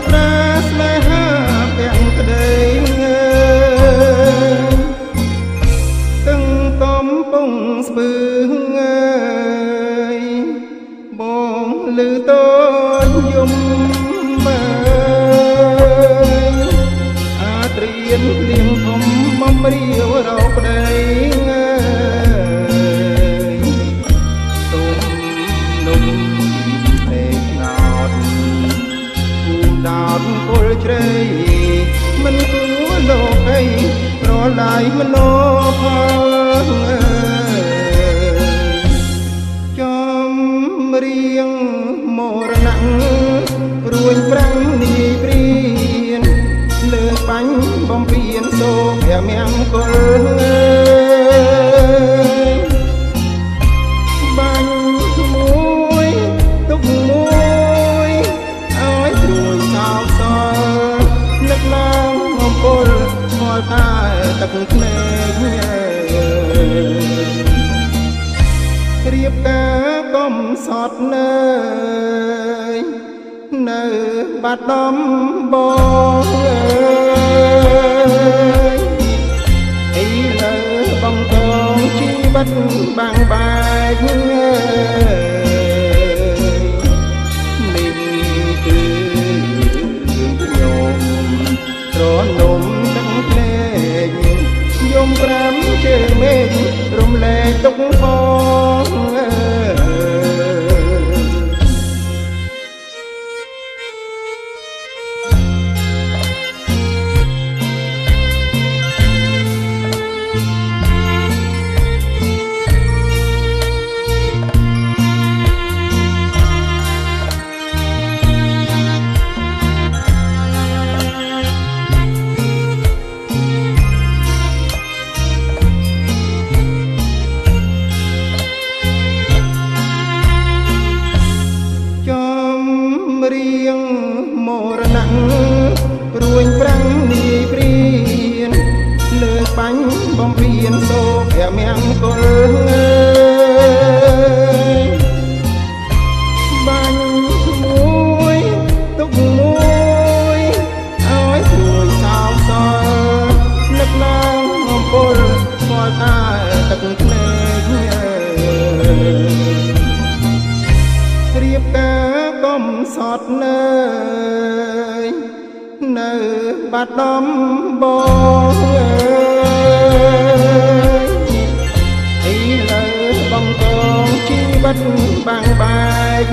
ប្រាស្នេហាទាំងក្តីទាំងកំពុងស្ពឺងើយបងលឺតូនយំបើអាត្រៀនលៀងធំបំរៀវរោប្តីងើយទុំនំទេណោតគូដោតពុលជ្រៃមិនគួរលោកអីប្រឡាយមโนផលចំរៀងមរណៈរួញប្រាំងនីព្រៀនលើបាញ់បំពេញសូភមង្គលបាញ់មួយទុកមួយឲ្យព្រួយសោកសល់នឹកឡើងអំពលស្គាល់តែទឹកភ្នែករៀបការកំសត់នៅបាត់ដំបងអីលើបងកងជីវិតបាំងបែកនេះគឺខ្ញុំត្រនំទឹកភ្នែកយំប្រាំជើងមេឃរំលែកទុកផងរៀងមរណៈរួញប្រាំងនីព្រៀនលើបាញ់បំពេញសូភមង្គលបាញ់មួយទុកមួយឲ្យព្រួយសោកសល់នឹកឡើងអំពលស្គាល់តែទឹកភ្នែករៀបការកំសត់នៅបាត់ដំបងអីលើបងកងជីវិតបាំងបែក